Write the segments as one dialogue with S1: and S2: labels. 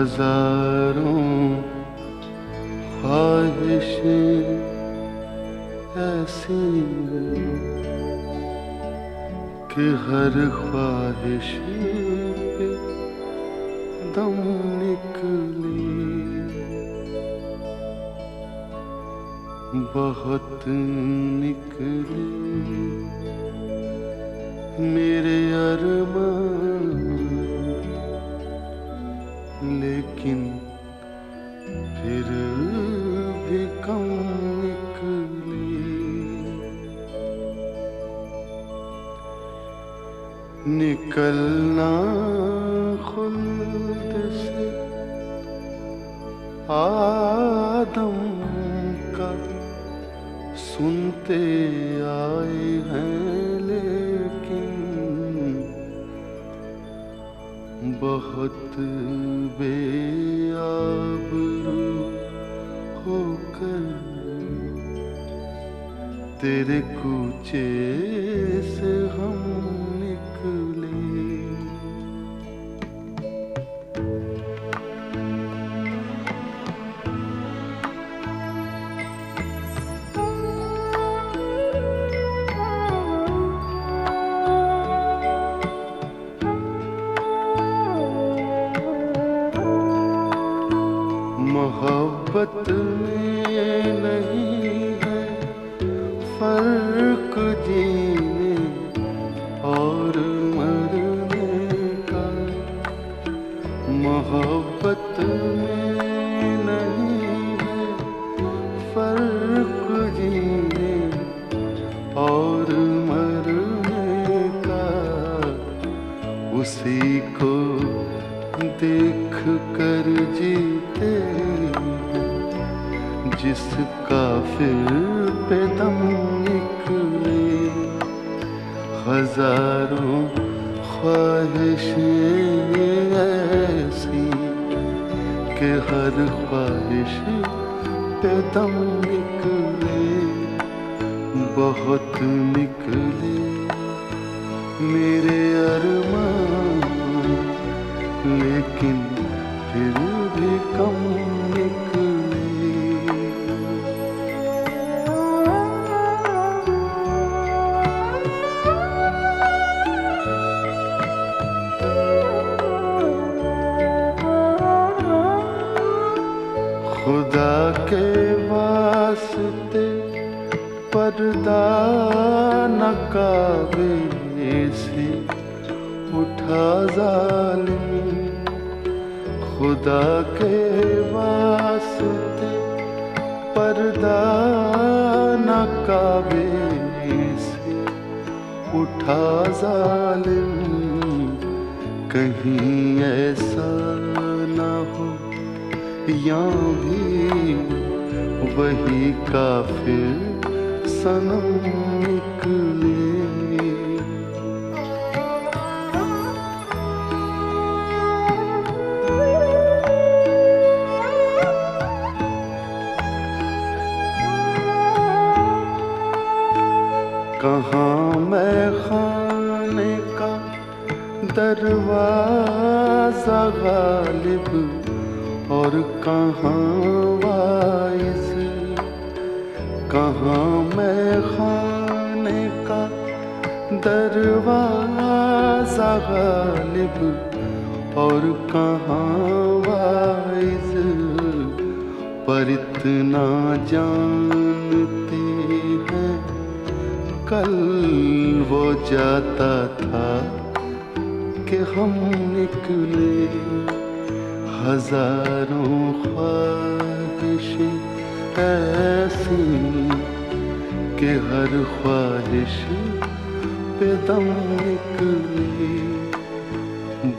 S1: हजारों ख्वाहिशें ऐसी कि हर ख्वाहिश पे दम निकली, बहुत निकली मेरे अरमान, लेकिन फिर भी कम निकली। निकलना खुल्द से आदम का सुनते आए हैं, लेकिन बहुत बेआबरू होकर तेरे कूचे से हम निकले। मोहब्बत में नहीं है फर्क जीने और मरने का, मोहब्बत में नहीं है फर्क जीने और मरने का। उसी को देख कर जीते जिसका फिर पे दम निकले। हजारों ख्वाहिशें ऐसी कि हर ख्वाहिश पे दम निकले, बहुत निकले मेरे अरमान, लेकिन फिर भी कम निकले। खुदा के वास्ते पर्दा न काबे से उठा जालिम, खुदा के वास्ते पर्दा न काबे से उठा जालिम। कहीं ऐसा न हो या भी वही काफिर सनम निकले। कहाँ मैं खाने का दरवाजा गालिब और कहाँ वाइज़, कहाँ मैं खाने का दरवाजा गालिब और कहाँ वाइज़। पर इतना जानते हैं कल वो जाता था कि हम निकले। हजारों ख्वाहिशें ऐसी कि हर ख्वाहिश पे दम निकले,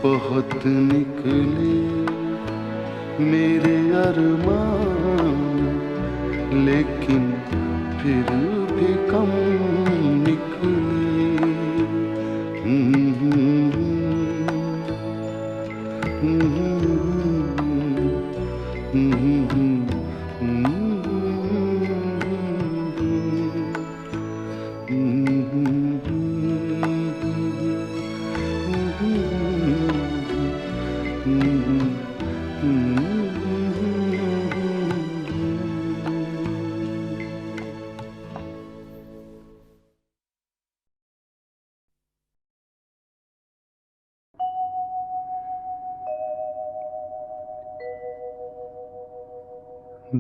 S1: बहुत निकले मेरे अरमान, लेकिन फिर भी कम निकले।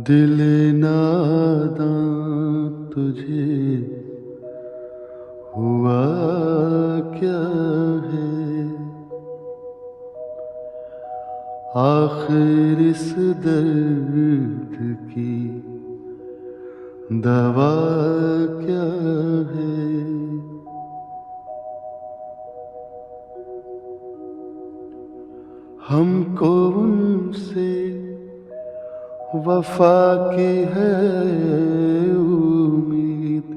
S1: दिल नादां तुझे हुआ क्या है, आखिर इस दर्द की दवा क्या है। हमको उनसे वफा की है उम्मीद,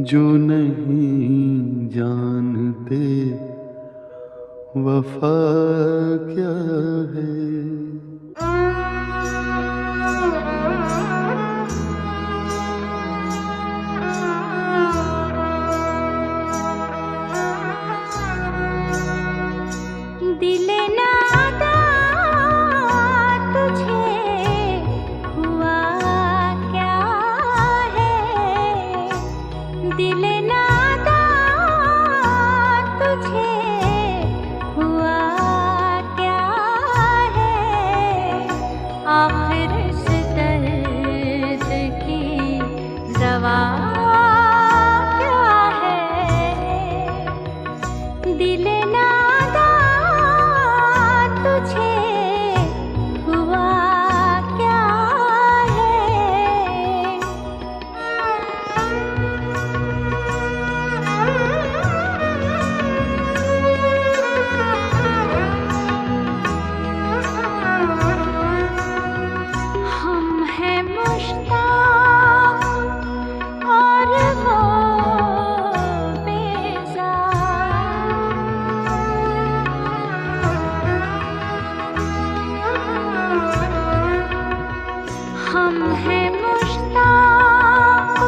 S1: जो नहीं जानते वफा क्या है।
S2: दिल नादा तुझे हुआ क्या है, दिल नादा तुझे हुआ क्या है, आखिर इस दर्द की दवा क्या है। दिल नादा तुझे हुआ क्या हम हैं मुश्ताक और वो हम हैं मुश्ताक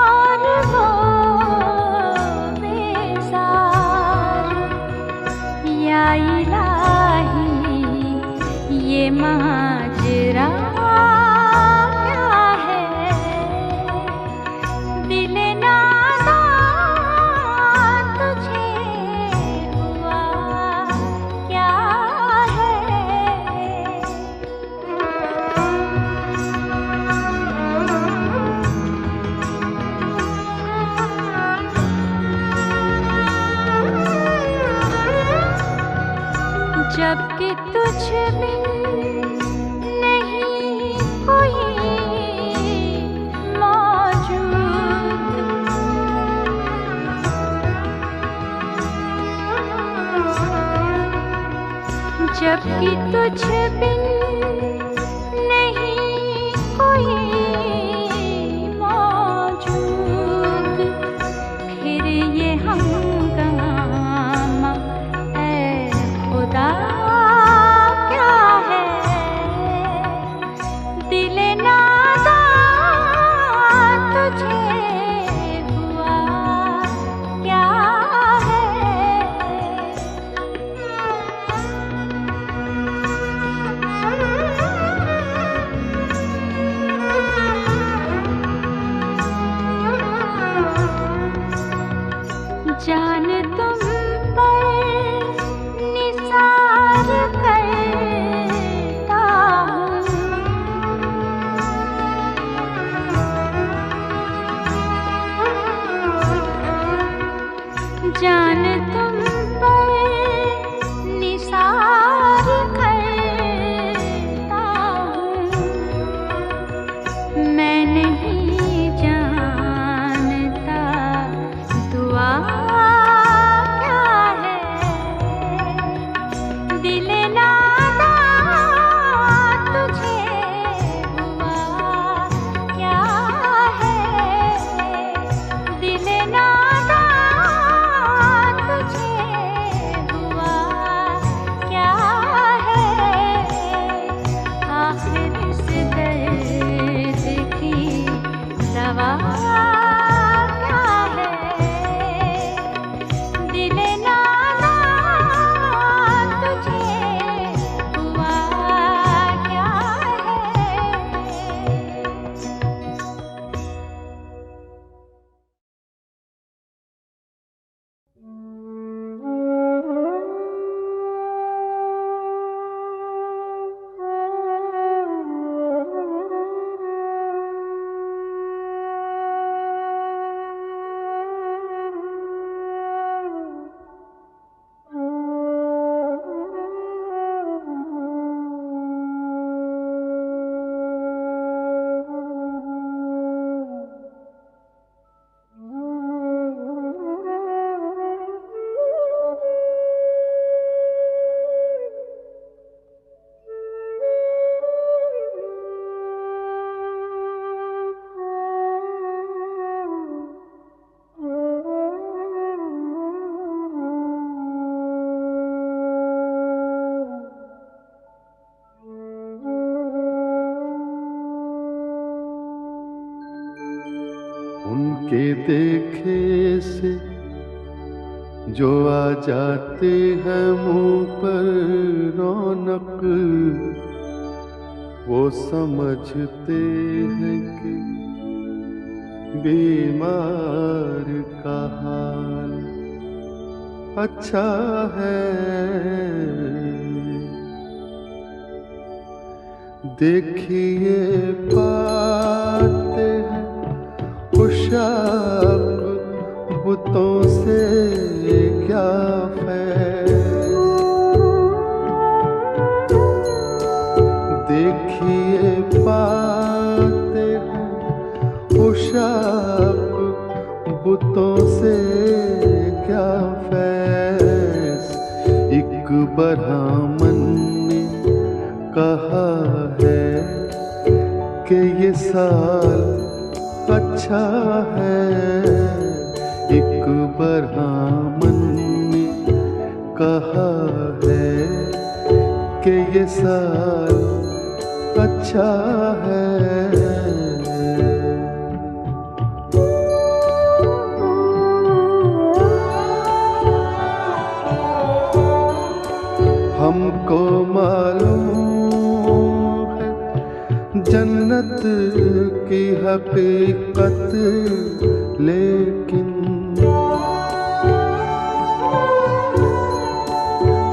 S2: और वो बेजार। या इलाही ये माजरा क्या है, दिल नादा तुझे हुआ क्या है। जबकि तुझ बिन नहीं कोई मौजूद, जबकि तुझ बिन नहीं कोई मौजूद, फिर ये हंगामा ऐ खुदा क्या है। दिल नादा तुझे हुआ क्या है।
S1: के देखे से जो आ जाते हैं मुंह पर रौनक, वो समझते हैं कि बीमार का हाल अच्छा है। देखिए पाते हैं उशाक बुतों से क्या फैज़। देखिए पाते हैं उशाक बुतों से क्या फैज़। एक ब्राह्मण ने कहा है कि ये साल अच्छा है। एक ब्राह्मण ने कहा है कि ये साल अच्छा है। हमको मालूम है जन्नत की हकीकत, लेकिन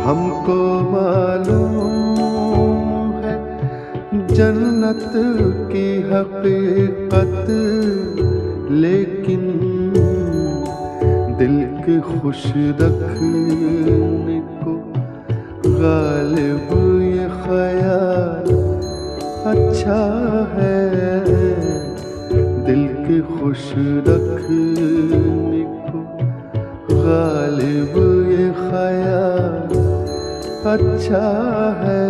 S1: हमको मालूम है जन्नत की हकीकत, लेकिन दिल के खुश रखने को गालिब ये ख्याल अच्छा है। दिल के खुश रखने को गालिब ये ख्याल अच्छा है।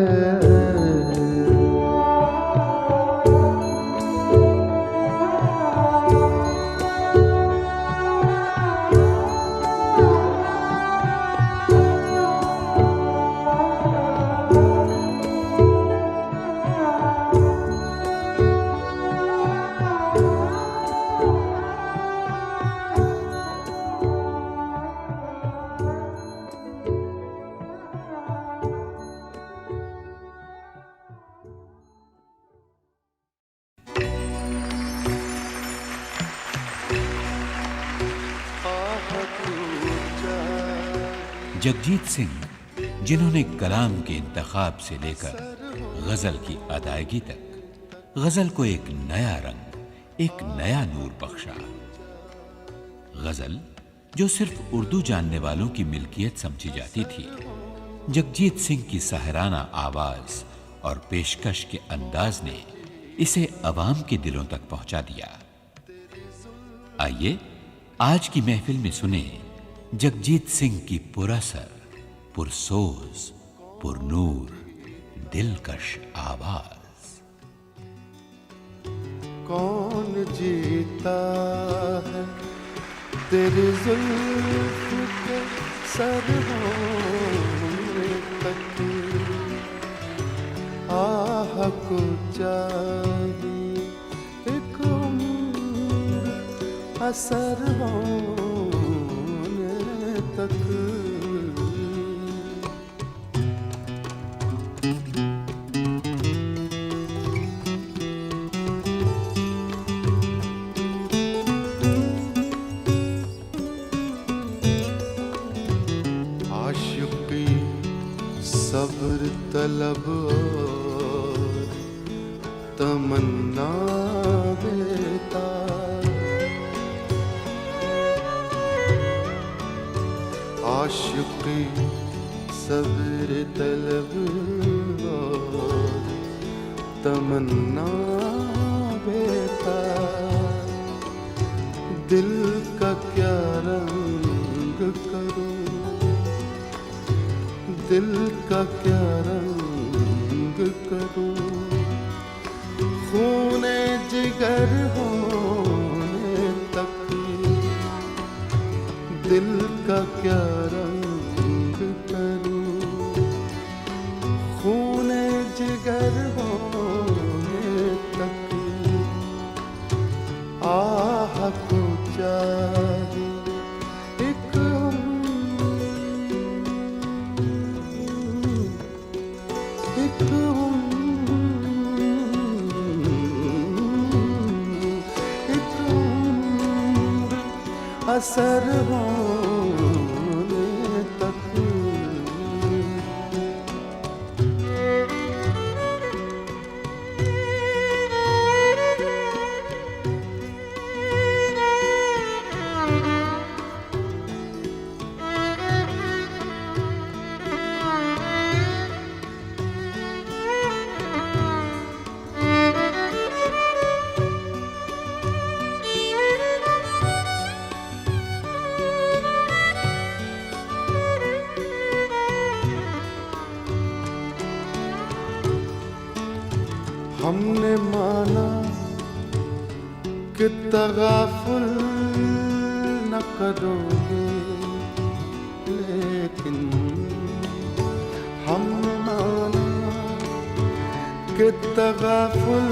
S3: जगजीत सिंह, जिन्होंने कलाम के इंतखाब से लेकर गजल की अदायगी तक गजल को एक नया रंग, एक नया नूर बख्शा। गजल जो सिर्फ उर्दू जानने वालों की मिल्कियत समझी जाती थी, जगजीत सिंह की सहराना आवाज और पेशकश के अंदाज ने इसे अवाम के दिलों तक पहुंचा दिया। आइए आज की महफिल में सुने जगजीत सिंह की पुरअसर, पुरसोज, पुरनूर, दिलकश आवाज।
S1: कौन जीता है तेरी जुल्फ के सरहों तक, आह को चाहिए एक असर होने तक। आशिकी सब्र तलब और तमन्ना बेता, आशिकी सब्र तलब और तमन्ना बेता, दिल का क्या रंग करूं, दिल का क्या रंग करूं, खूने जिगर होने तक, दिल का क्या रंग करूं, खूने जिगर होने तक, आह को असर होने तक हमने माना कि तगाफुल न करोगे, लेकिन हमने माना कि तगाफुल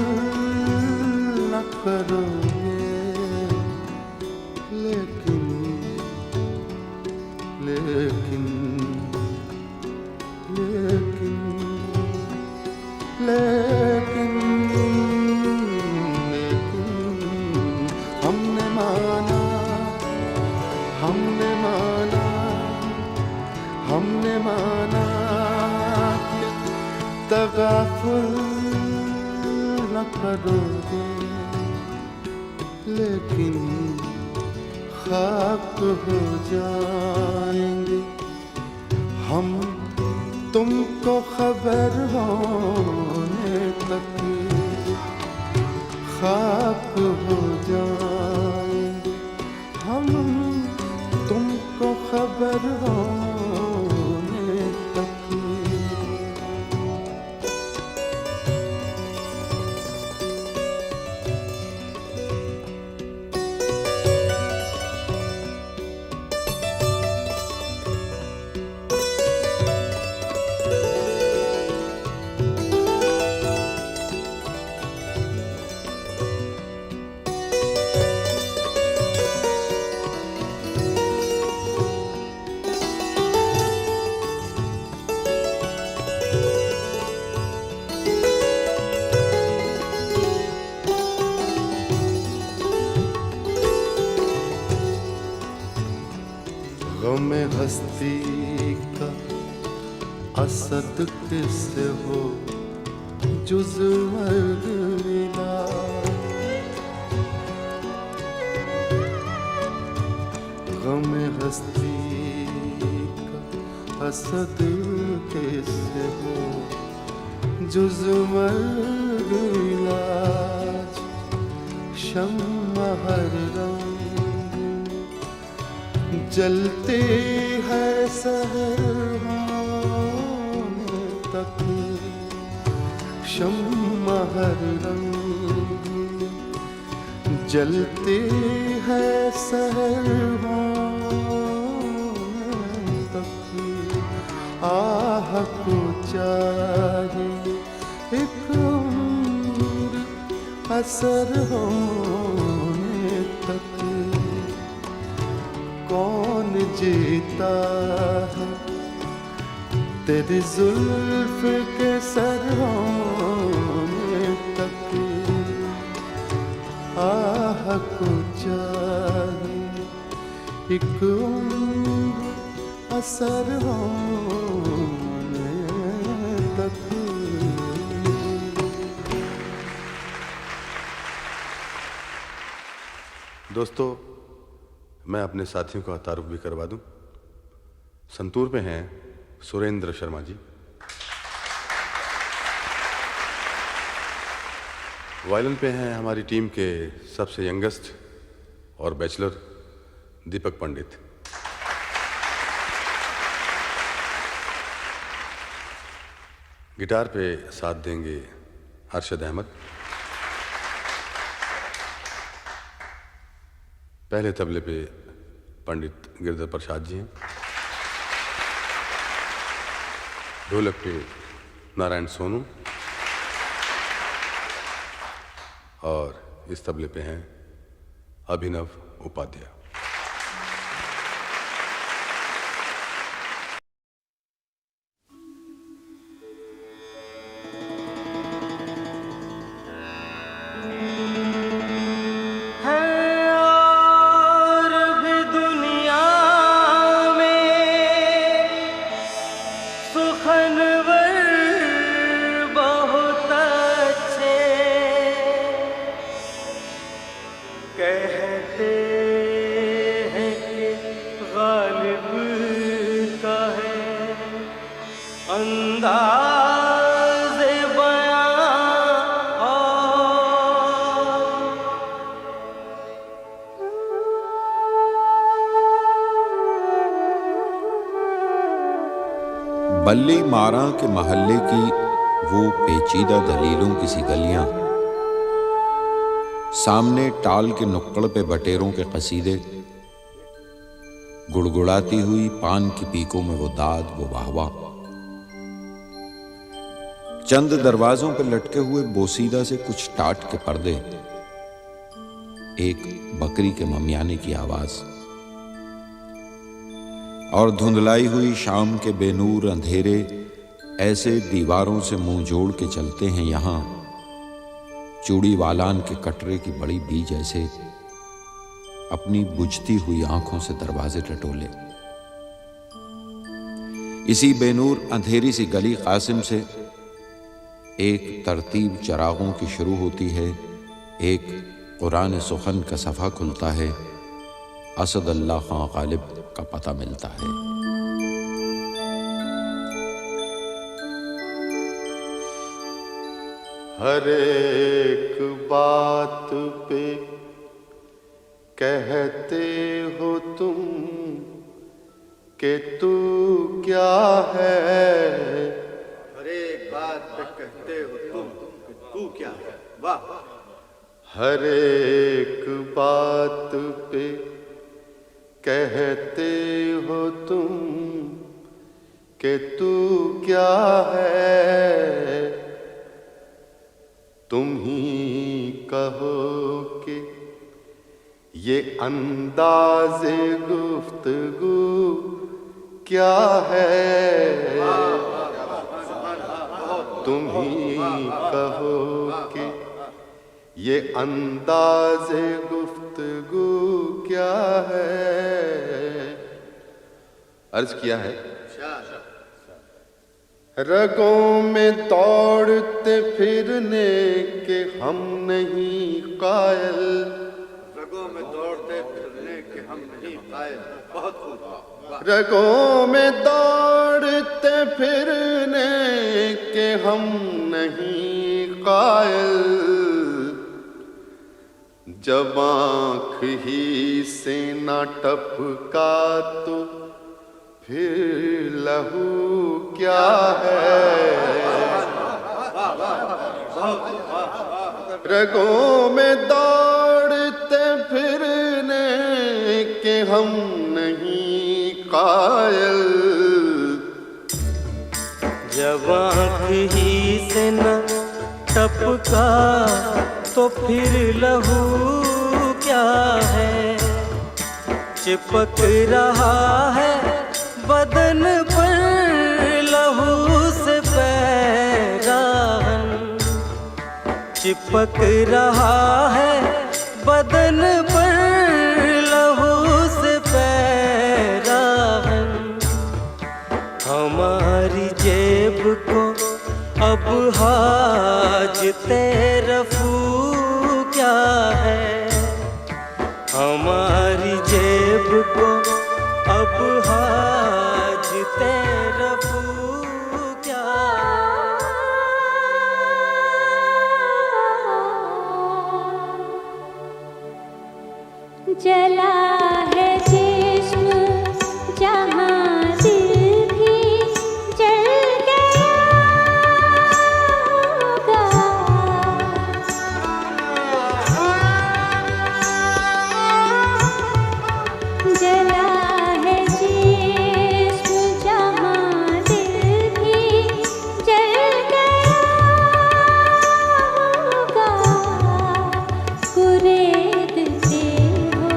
S1: न करोगे, लेकिन लेकिन लेकिन लेकिन हमने माना कि तगाफुल न करोगे, लेकिन खाक हो जाएंगे हम तुमको खबर होने तक, खाक हो जाएंगे हम तुमको खबर होने तक। गम हस्ती का असद किससे हो जुज़ मर्ग मिला, गम हस्ती का असद किससे हो जुज़ मर्ग मिला। शम्मा हर रंग जलते है सहर होने तक, शम्मा हर रंग जलते है सहर होने तक। आह को चाहे एक उम्र असर होने तक, कौन जीता है तेरी जुल्फ के सर होने तक। आह को चाहे एक उम्र असर होने तक। दोस्तों, मैं अपने साथियों का तारुफ भी करवा दूं। संतूर पे हैं सुरेंद्र शर्मा जी, वायलिन पे हैं हमारी टीम के सबसे यंगेस्ट और बैचलर दीपक पंडित, गिटार पे साथ देंगे अरशद अहमद, पहले तबले पे पंडित गिरधर प्रसाद जी हैं, ढोलक पे नारायण सोनू और इस तबले पे हैं अभिनव उपाध्याय।
S4: बल्ली मारा के महल्ले की वो पेचीदा दलीलों की सी गलियां, सामने टाल के नुक्कड़ पे बटेरों के कसीदे, गुड़गुड़ाती हुई पान की पीकों में वो दाद, वो वाहवा। चंद दरवाजों पर लटके हुए बोसीदा से कुछ टाट के पर्दे, एक बकरी के ममियाने की आवाज, और धुंधलाई हुई शाम के बेनूर अंधेरे ऐसे दीवारों से मुंह जोड़ के चलते हैं यहां, चूड़ी वालान के कटरे की बड़ी बीज ऐसे अपनी बुझती हुई आंखों से दरवाजे टटोले। इसी बेनूर अंधेरी सी गली कासिम से एक तरतीब चरागों की शुरू होती है, एक कुरान सुखन का सफ़ा खुलता है, असद अल्लाह खां गालिब का पता मिलता है।
S1: हर एक बात पे कहते हो तुम कि तू क्या है,
S5: हर एक बात पे कहते हो तुम कि तू क्या है। वाह।
S1: हर एक बात पे कहते हो तुम कि तू क्या है, तुम ही कहो कि ये अंदाज़े गुफ्तगू क्या है, तुम ही कहो कि ये अंदाज़े गुफ्तगू क्या है। अर्ज किया है, रगों में दौड़ते फिरने के हम नहीं कायल,
S5: रगों में दौड़ते फिरने के हम नहीं कायल। बहुत खूब।
S1: रगों में दौड़ते फिरने के हम नहीं कायल, जब आँख ही से न टपका तो फिर लहू क्या है। रगों में दौड़ते फिरने के हम नहीं कायल,
S6: जब आँख ही से न टपका तो फिर लहू क्या है। चिपक रहा है बदन पर लहू से पैराहन, चिपक रहा है बदन पर लहू से पैराहन। हमारी जेब को अब हाजते रफू क्या है, हमारी जेब को अब हाजते रफू क्या।
S2: जला है जिस्म जहाँ दिल भी जल गया होगा, जला है जिस्म जहाँ दिल भी जल गया होगा। कुरेदते हो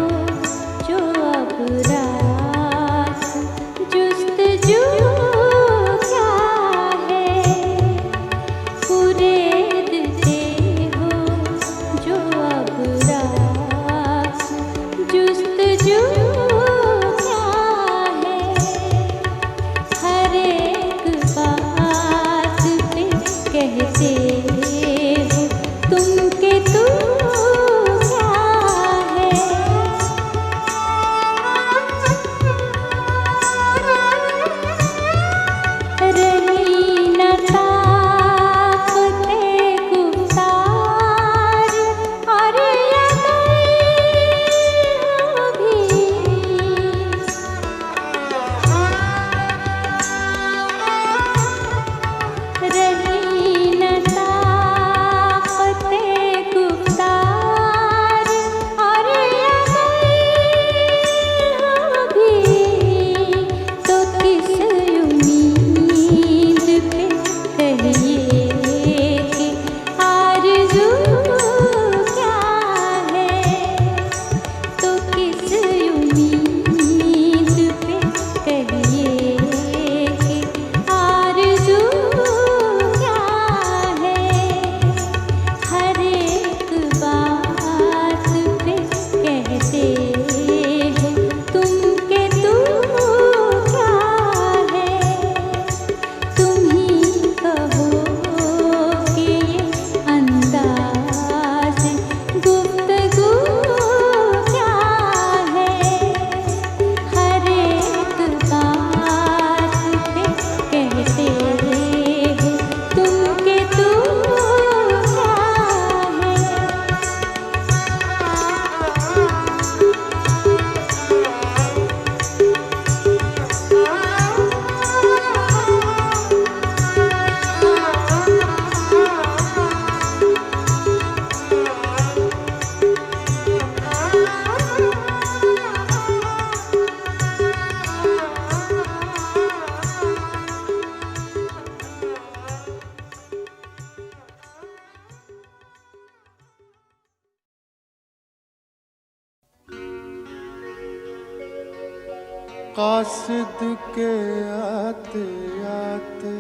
S7: कासिद के आते आते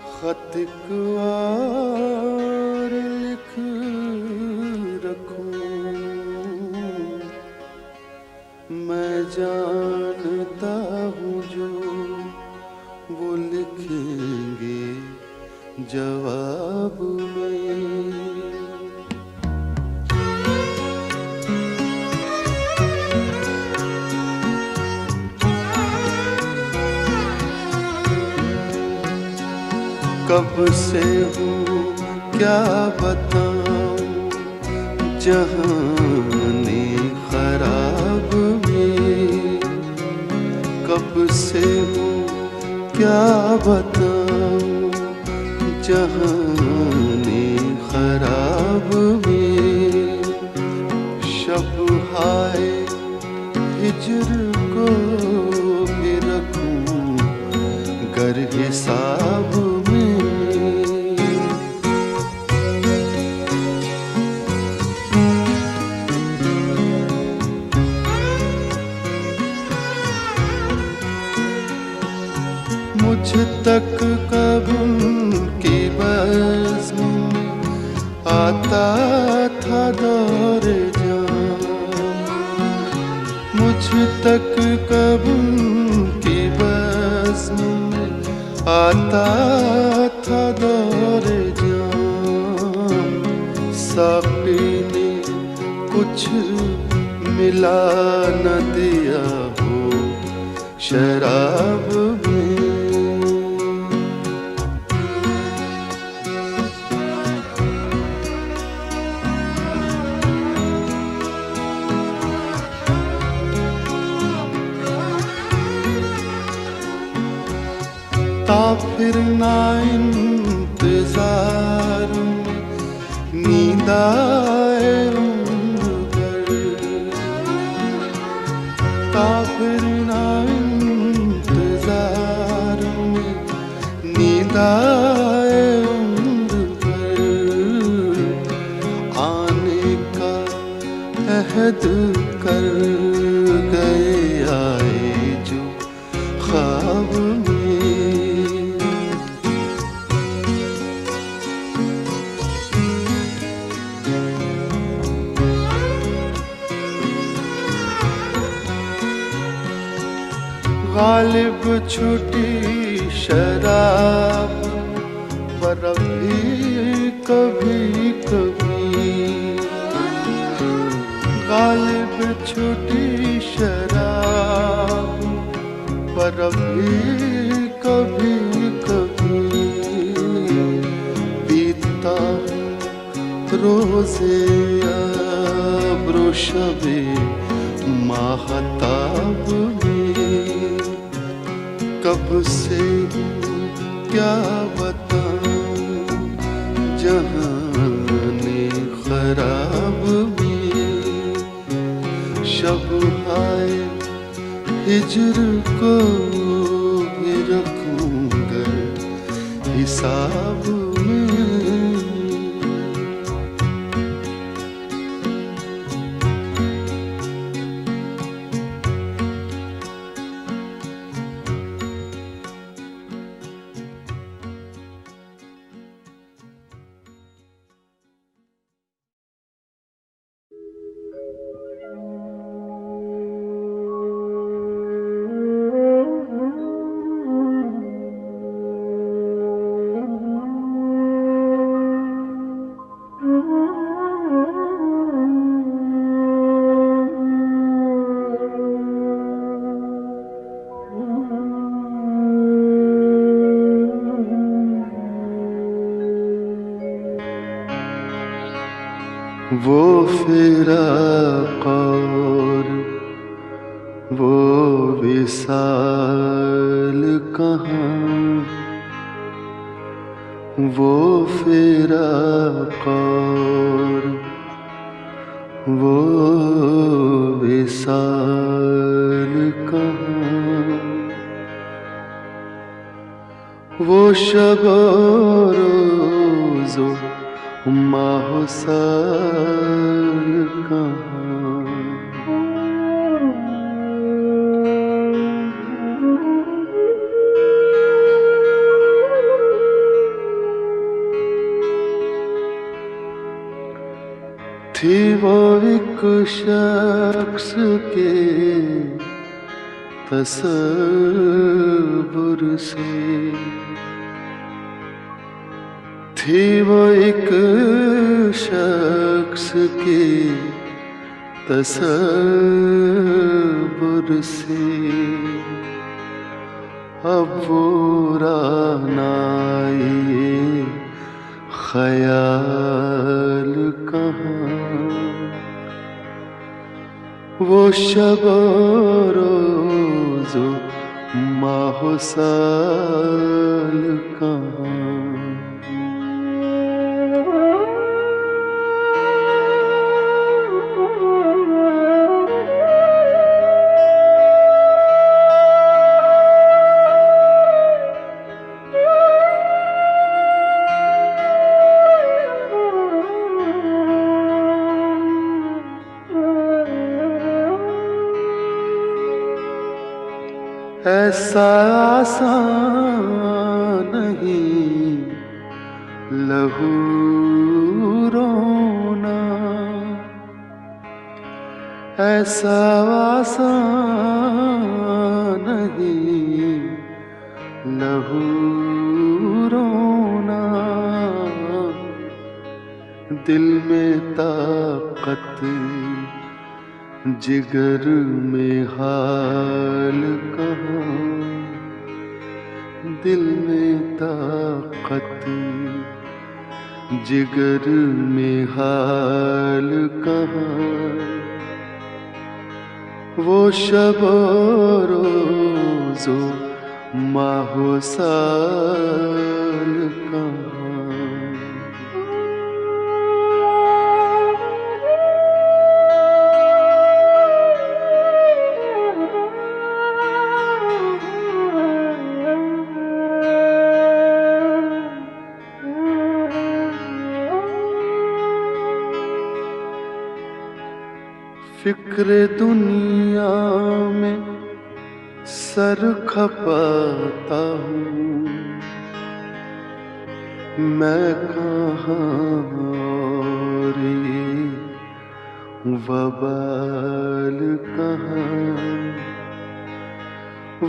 S7: खत और लिख रखूं, मैं जानता हूँ जो वो लिखेंगे जवाब में। कब से हूँ क्या बताऊं जहाने खराब में, कब से हूँ क्या बताऊं जहाने खराब में। शब हाय हिजर को भी रखूं गर हिसाब में। मुझ तक कब उनकी बज़्म में आता था दौर जान, मुझ तक कब उनकी बज़्म में आता था दौर जान। साक़ी ने कुछ मिला न दिया हो शराब में। फिर ना इंतजार में नींद आए उम्र भर, फिर ना इंतजार में नींद आए उम्र भर। आने का अहद कर गए आए जो ख्वाब में। गालिब छूटी शराब पर भी कभी कभी, गालिब छूटी शराब पर भी कभी कभी। पीता रोज़े अब्रो शबे माहताब में। कब से क्या बताऊं जहाने खराब में। शब हाय हिजर को भी रखूंगा हिसाब में। वो फिराक और वो विसाल कहाँ, वो फिराक और वो विसाल कहाँ। वो शब रोज़ो माहो साल कहाँ। थी वो एक शख्स के तसव्वुर से, थी वो एक शख्स के तसव्वुर से, अब वो रानाए ख्याल कहाँ, वो शब रोज़ माहो साल कहाँ। ऐसा आसान नहीं लहू रोना, ऐसा आसान नहीं लहू रोना, दिल में ताकत जिगर में हाल कहाँ, दिल में ताकत जिगर में हाल कहाँ, वो शब रोज़ो माहो साल कहाँ। फिक्र दुनिया में सर खपाता हूँ, मैं कहाँ और ये वबाल कहाँ,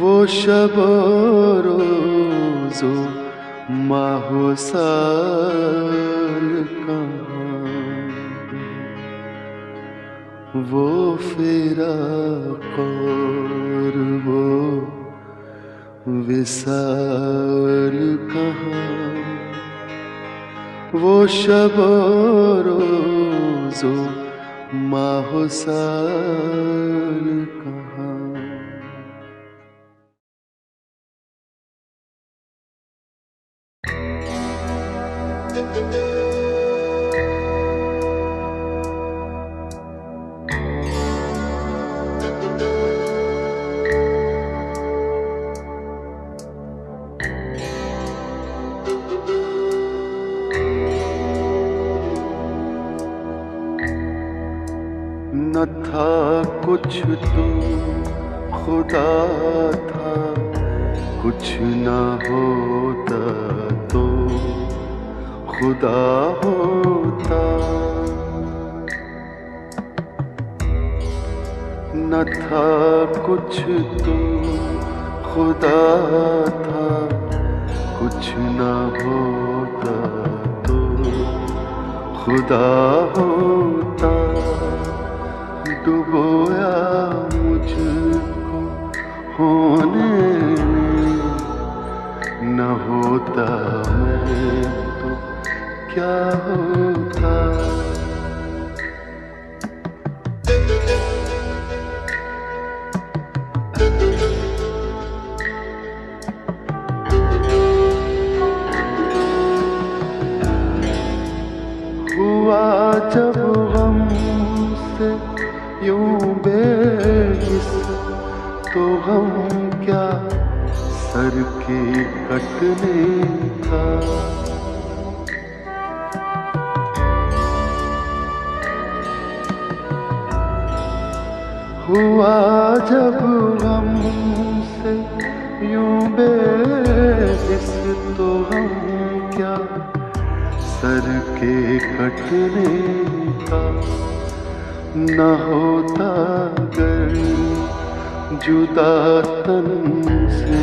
S7: वो शब रोज़ो माहो साल कहाँ, वो फिराक और वो विसाल कहाँ, वो शब रोज़ो माहो साल कहाँ। न था कुछ तो खुदा था, कुछ न होता तो खुदा होता, न था कुछ तो खुदा था, कुछ न होता तो खुदा होता, डुबोया मुझको होने में, न होता मैं तो क्या होता। हुआ जब गम से यूं बेहिस, तो हम क्या सर के कटने था। हुआ जब गम से यूं बेहिस, तो हम क्या सर के कटने का न होता गर जुदा तन से,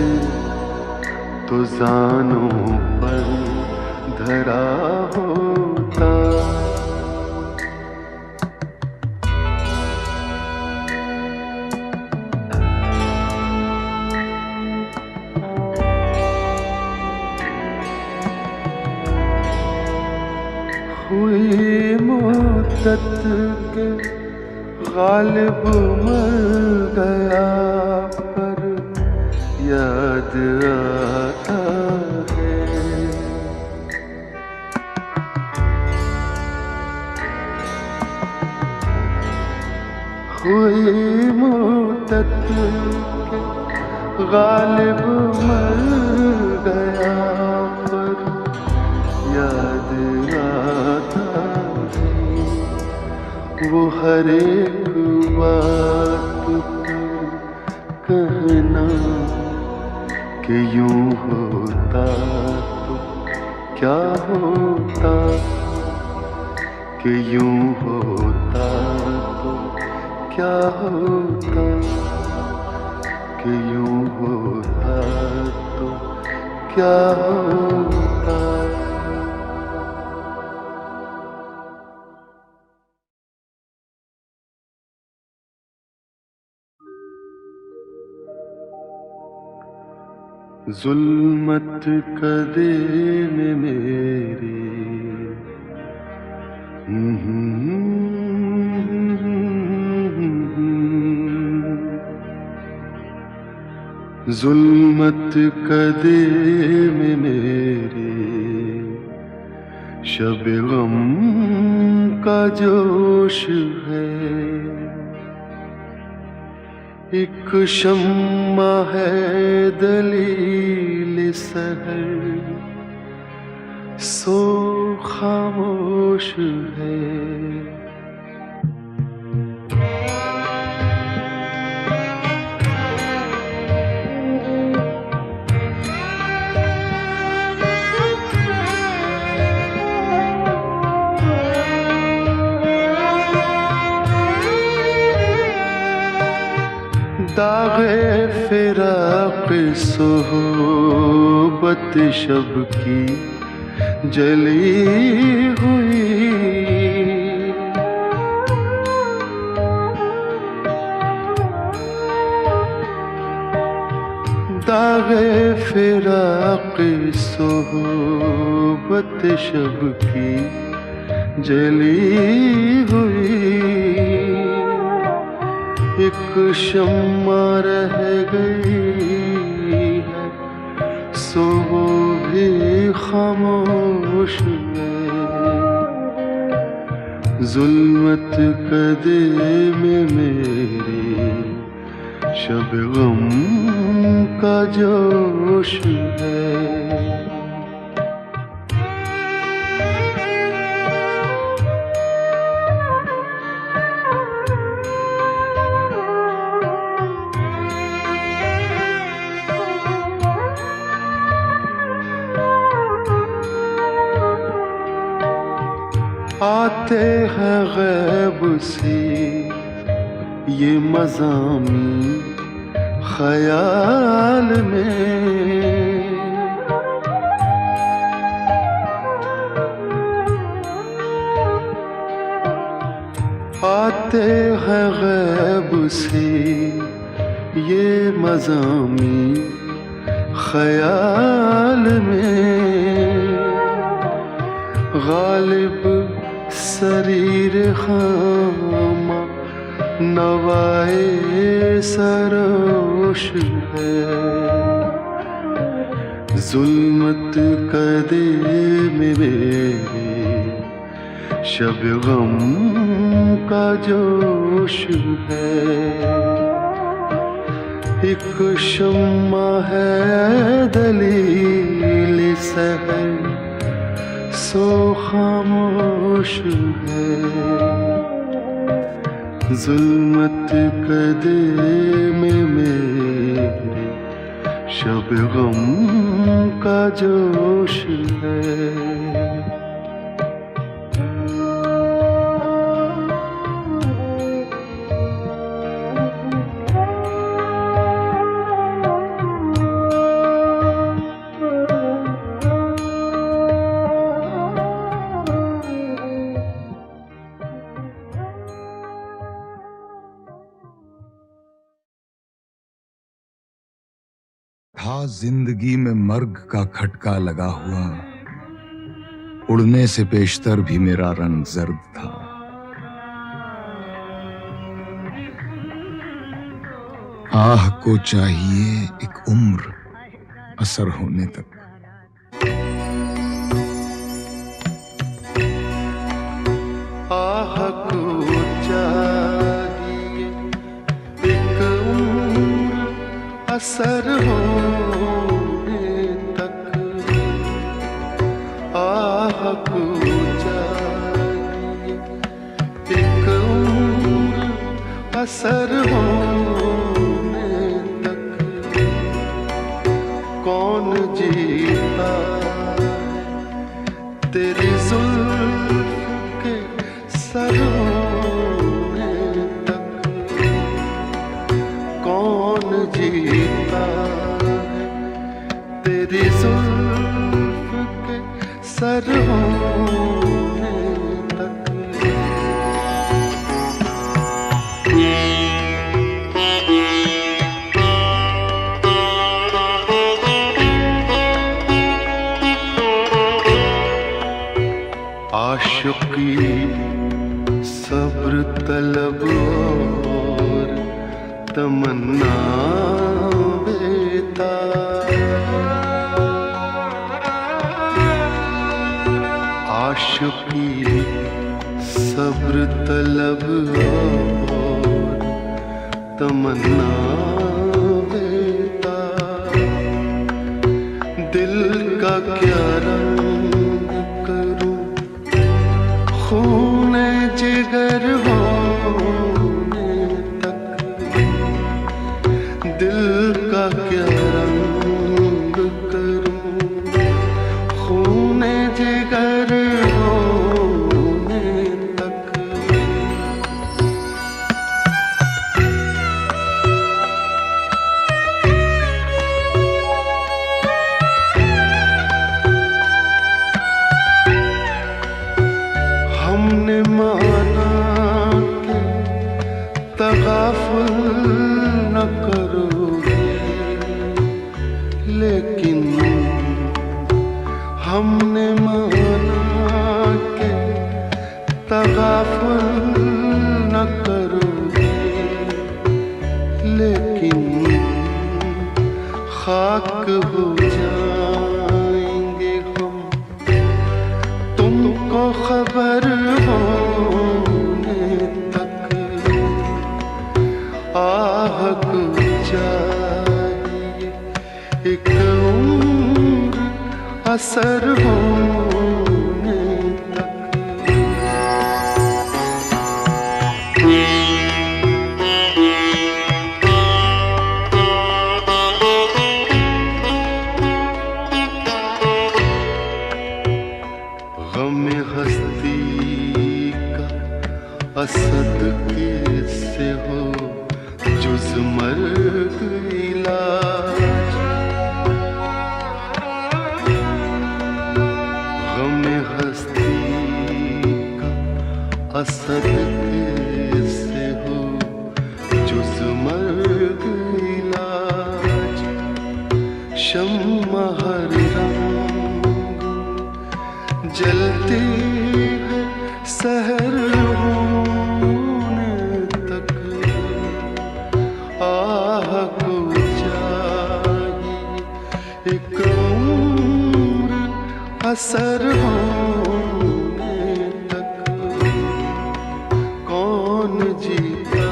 S7: तो जानों पर धरा होता। हुई मुद्दत के गालिब मर गया, पर याद आता है। हुई मुद्दत के गालिब मर गया, पर याद आता है। वो हर एक बात पर कहना कि यूं होता तो क्या होता, कि यूं होता तो क्या होता, कि यूं होता तो क्या होता। जुल्मत कदे में मेरी जुल्मत कदे में मेरी, शब गम का जोश है। एक शम्मा है दलील सहर, सो खामोश है। दागे फिराक सोहबत शब की जली हुई, दागे फिराक सोहबत शब की जली हुई। एक शम्मा रह गई है, सो वो भी खामोश है। जुल्मत कदे में मेरी, शब गम का जोश है। आते हैं गैब से ये मज़ामी ख्याल में, आते हैं गैब से ये मज़ामी ख्याल में। गालिब शरीर खामा नवाए सरोश है। जुल्मत कदे में मेरे, शब गम का जोश है। एक शम्मा है दलील सहर, सो खामोश है। जुल्मत कदे में मेरे, शब गम का जोश है।
S8: जिंदगी में मर्ग का खटका लगा हुआ, उड़ने से पेशतर भी मेरा रंग जर्द था। आह को चाहिए एक उम्र असर होने तक।
S7: आह को चाहिए एक उम्र असर होने तक। आह को चाहिए एक उम्र असर होने तक। कौन जीता तेरी जुल्फ के सर होने तक। कौन जीता है तेरी जुल्फ के सर होने तक। आशिकी सब्र तलब और तमन्ना बेता। आशिकी सब्र तलब और तमन्ना बेता। दिल का क्या रंग करूं खूने जिगर होने तक। दिल का क्या रंग करूं खूने जिगर होने तक। हमने माना कि तगाफुल न करोगे, लेकिन हमने माना कि तगाफुल न करोगे, लेकिन खाक हो जाएंगे हम तुमको खबर होने तक। आह को चाहिए एक उम्र असर होने तक। गम हस्ती का असद कैसे हो जुज मर्ग इलाज। गम हस्ती का असद कैसे हो जुज मर्ग इलाज। शम्मा हर रंग जलती है सहर होने तक। आह को चाहिए एक उम्र असर होने तक। कौन जीता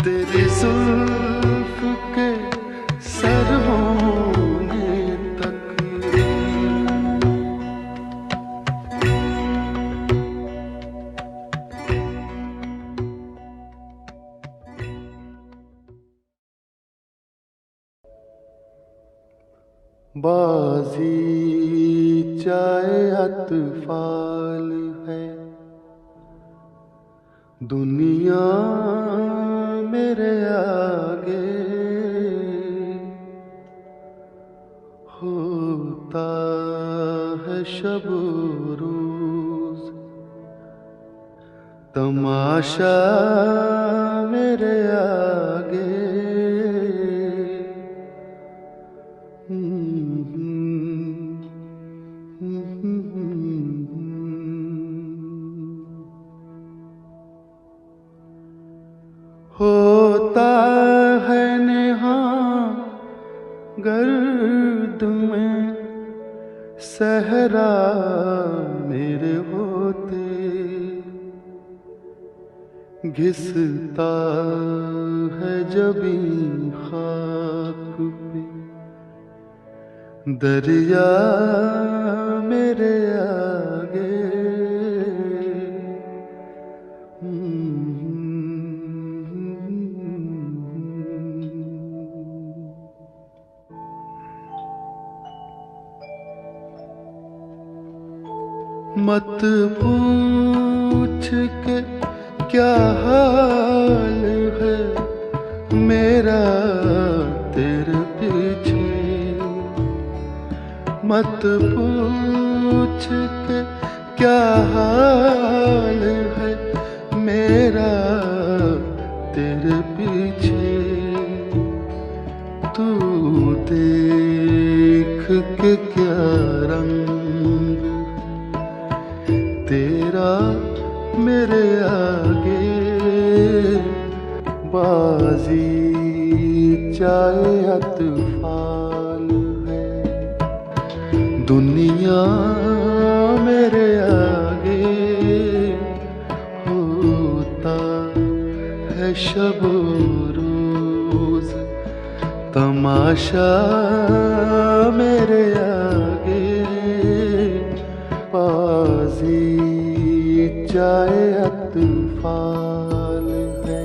S7: तेरी जुल्फ के सर होने तक। बाजी चाहे अतफाल है दुनिया मेरे आगे। होता है शब रोज तमाशा मेरे आगे। होता है नेहा गर्द में सहरा मेरे होते, घिसता है जबी खाक पे दरिया मेरे आगे। मत पूछ के क्या हाल है मेरा तेरे पीछे, मत पूछ के क्या हाल है मेरा तेरे पीछे। तू देख के क्या रंग तेरा मेरे आगे, बाजी चाहे अतफाल है दुनिया मेरे आगे। होता है शब रोज तमाशा मेरे आगे, बाजी चाहे अतफाल है।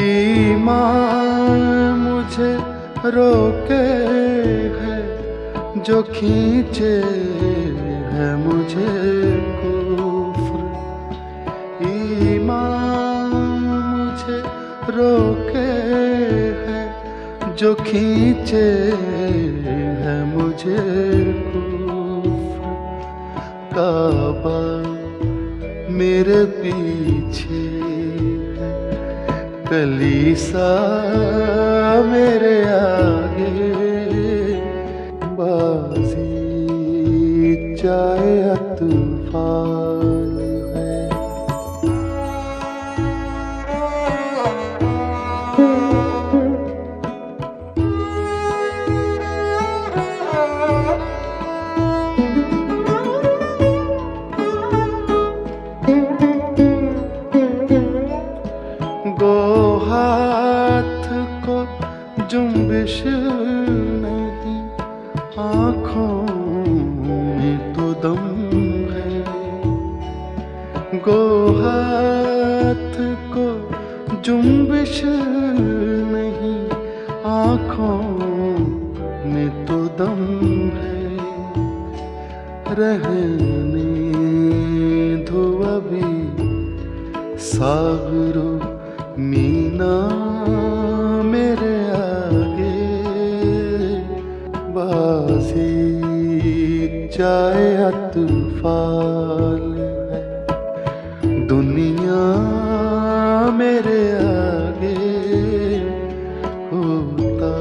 S7: ईमान मुझे रोके है जो खींचे है मुझे कुफ्र, ईमान मुझे रोके है जो खींचे है मुझे कुफ्र। काबा मेरे पीछे है कलीसा मेरे आगे, बाजी चाहे अतफाल है। गो हाथ को जुम्बिश नहीं आँखों में तो दम है, गो हाथ को जुम्बिश नहीं आँखों में तो दम है। रहने दो अभी सागरो मीना मेरे आगे, बाजी चाहे अतफाल है दुनिया मेरे आगे। होता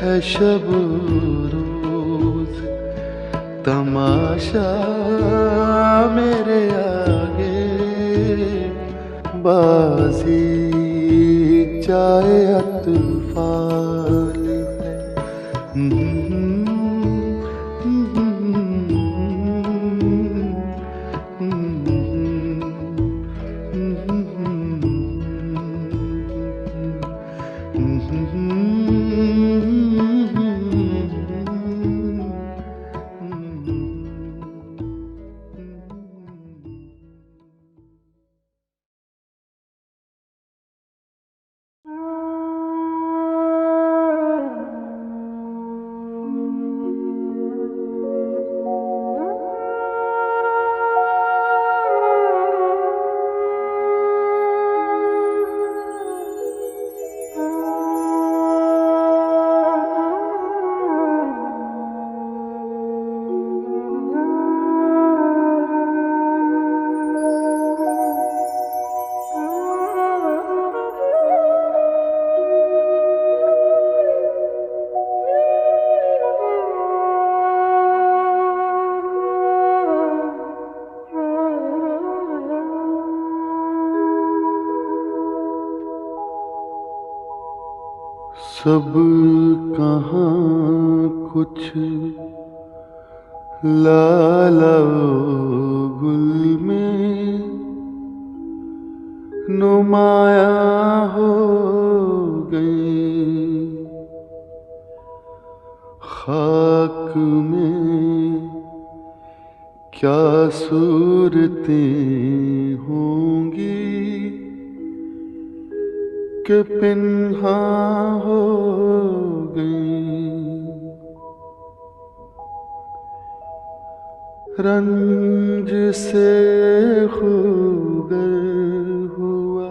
S7: है शब रोज तमाशा मेरे आगे, बाजी चाहे अतफाल है। सब कहाँ कुछ लाला गुल में नुमाया हो गई, खाक में क्या सूरतें होंगी कि पिन्हा हो गई। रंज से खूगर हुआ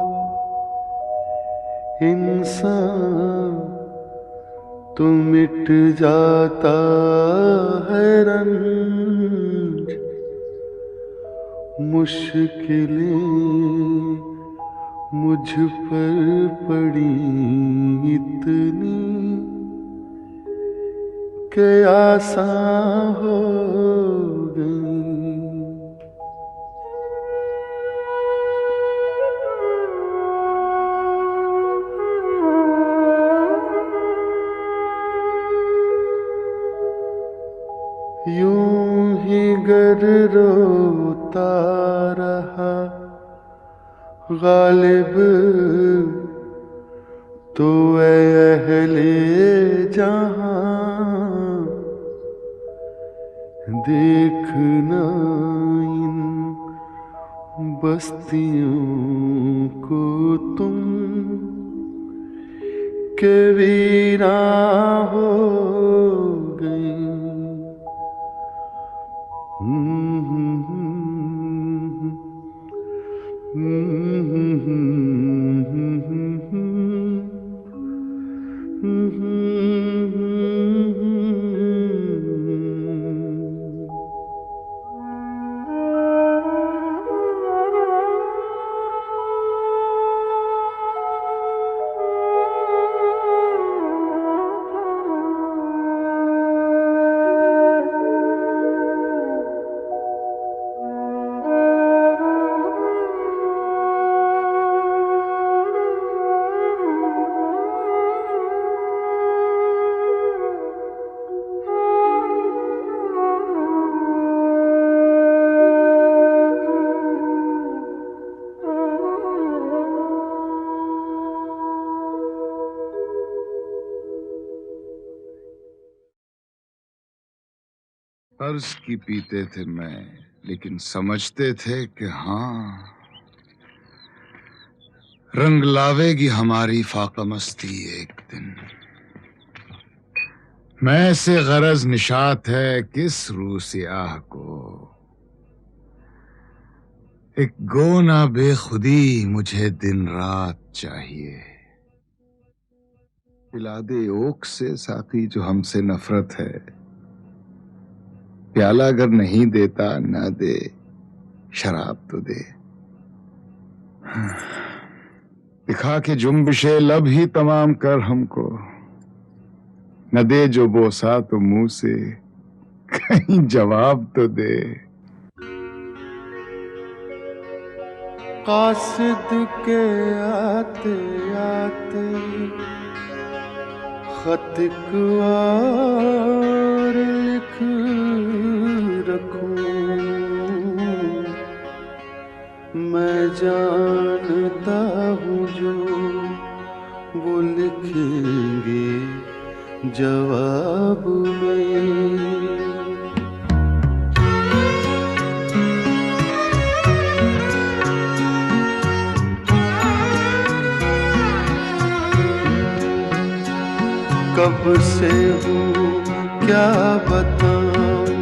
S7: इंसान तो मिट जाता है रंज, मुश्किलें मुझ पर पड़ी इतनी कि आसान हो गई। यूं ही गर रोता रहा गालिब तो अहले जहां देखना इन बस्तियों को तुम के वीरा हो गई।
S8: अर्ज की पीते थे मैं, लेकिन समझते थे कि हाँ, रंग लावेगी हमारी फाका मस्ती एक दिन। मैं से गरज निशात है किस रू सियाह को, एक गोना बेखुदी मुझे दिन रात चाहिए। पिला दे ओक से साकी जो हमसे नफरत है, प्याला अगर नहीं देता ना दे, शराब तो दे। दिखा के जुम्बिशे लब ही तमाम कर हमको, न दे जो बोसा तो मुंह से कहीं जवाब तो दे।
S7: कासिद के आते आते खत और लिख रखूं, मैं जानता हूँ जो वो लिखेंगे जवाब में। कब से हूँ क्या बताऊं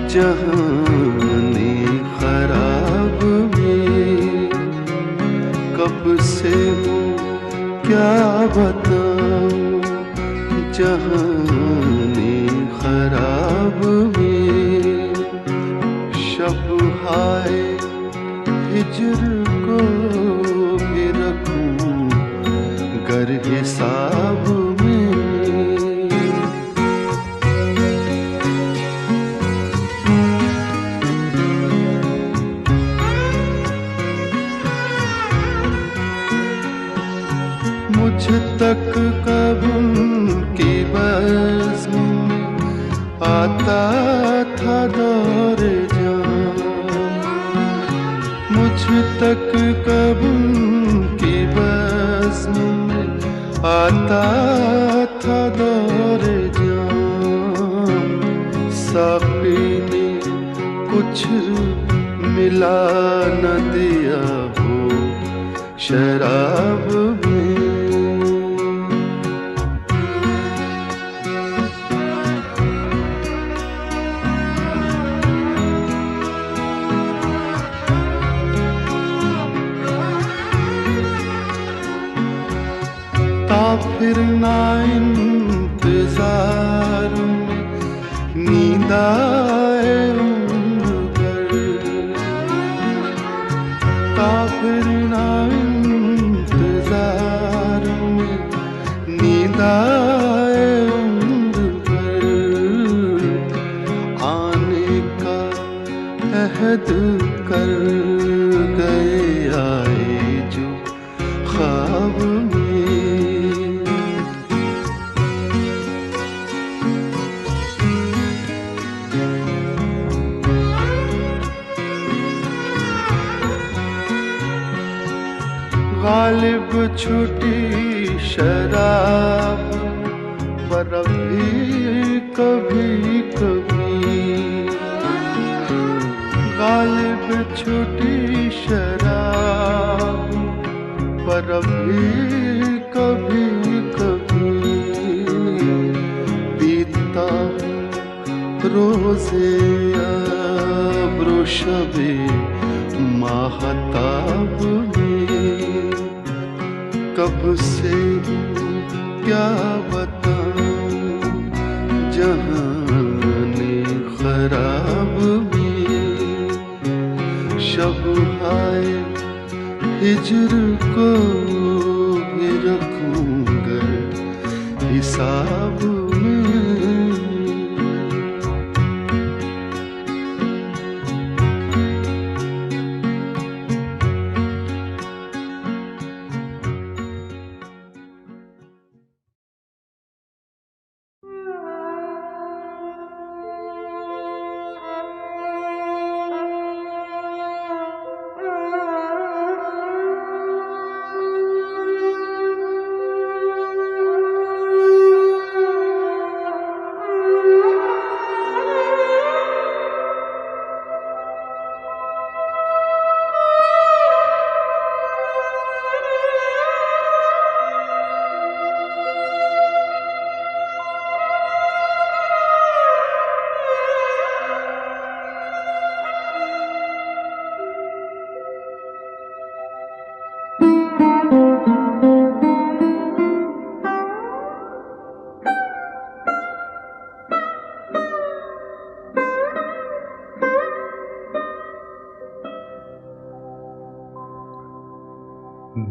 S7: जहाने खराब में, कब से हूँ क्या बताऊं जहाने खराब में। शब हाय हिजर को भी रखूं गर हिसाब में। मुझ तक कभी आता था दौर जान, मुझ तक कब की बज़्म में आता था दौर जान। साक़ी ने कुछ मिला न दिया हो शराब में। फिर ना इंतजार में नींद आए उम्र भर, फिर ना इंतजार में नींद आए उम्र भर। आने का अहद कर गए आए जो ख्वाब में। गालिब छुटी शराब पर भी कभी कभी, गालिब छुटी शराब पर भी कभी कभी। पीता रोज़े अब्रो शबे माहताब में। कब से क्या बताऊं जहाने खराब में। शब हाय हिजर को भी रखूंगा हिसाब में।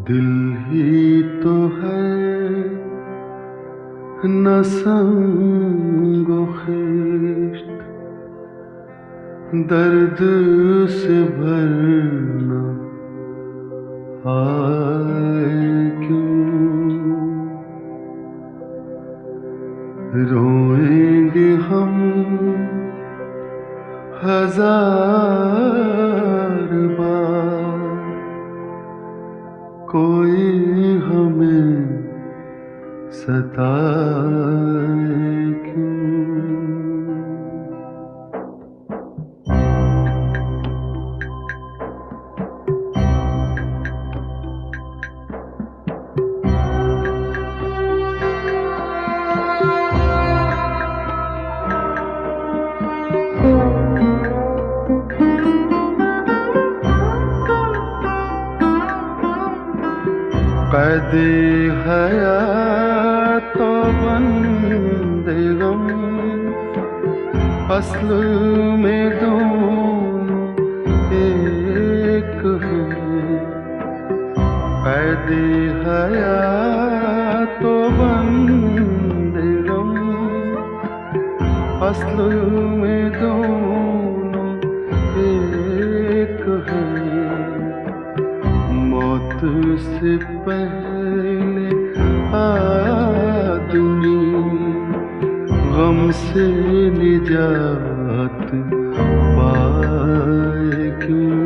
S7: दिल ही तो है न संगो खिश्त, दर्द से भरना आए क्यों। रोएंगे हम हजार बार, कोई हमें सताए क्यों। कैदे हयात तो बंदे गम, असल में दोनों एक हैं। कैदे हयात तो बंदे गम, असल में दोनों एक हैं। मौत से पहले आदमी गम से निजात पाए क्यों,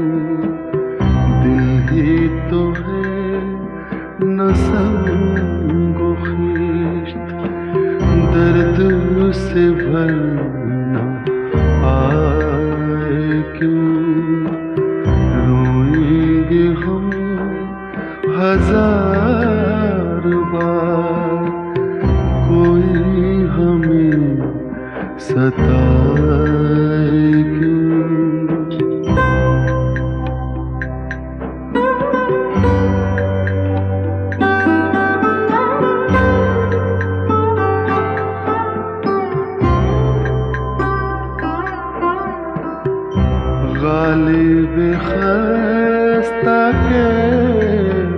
S7: दिल ही तो है न संगो खिश्त, दर्द से भरना आए क्यों, रोएंगे हम हजार बार, कोई हमें सताए क्यों। गालिब खस्ता के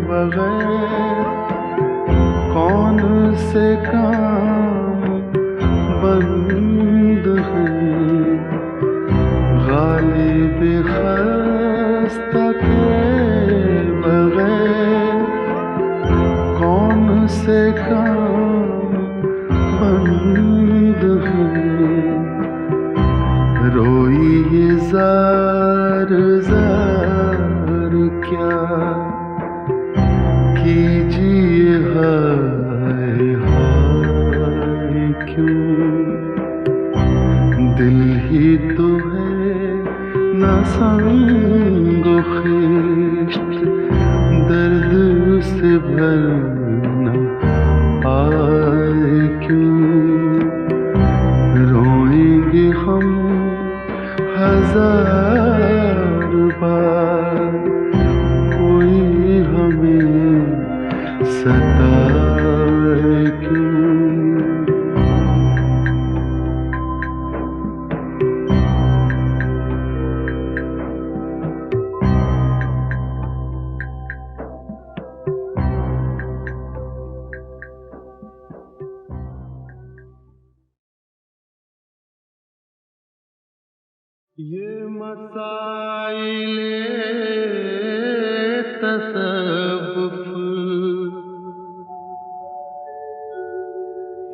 S7: बगैर कौन से काम बंद है, गालिब खस्ता के बगैर कौन से काम बंद है, रोइए जार जार क्या कीजिए हाय हाय क्यों, दिल ही तो है न संगो खिश्त, दर्द से भरना आए क्यों, रोएंगे हम हजार बार, कोई हमें सताए क्यों। ये मसाइले तसव्वुफ,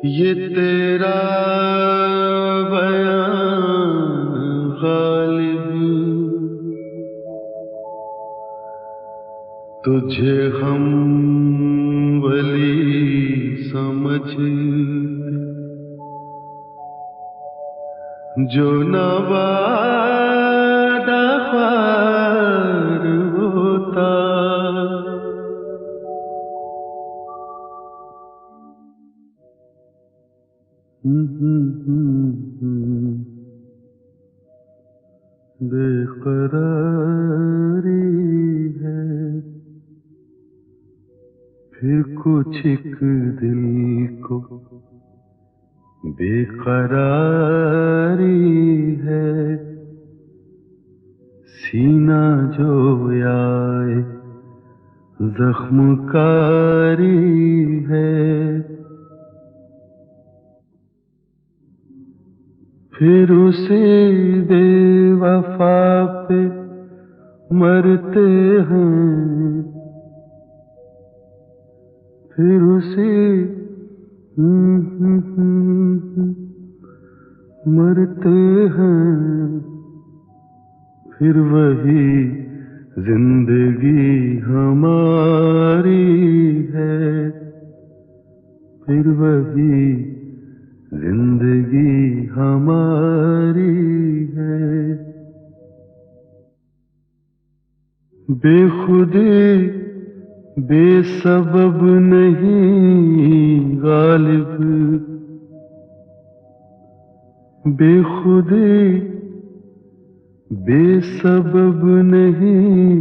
S7: ये तेरा बयान गालिब, तुझे हम वली समझते जो नवादा ख्वार होता, बेकरारी है फिर कुछ एक दिल को, बेकरारी है सीना जो आए जख्मकारी है, फिर उसे बेवफा पे मरते हैं, फिर उसे मरते हैं, फिर वही जिंदगी हमारी है, फिर वही जिंदगी हमारी है। बेखुदी बेसबब नहीं गालिब, बेखुदी बेसबब नहीं,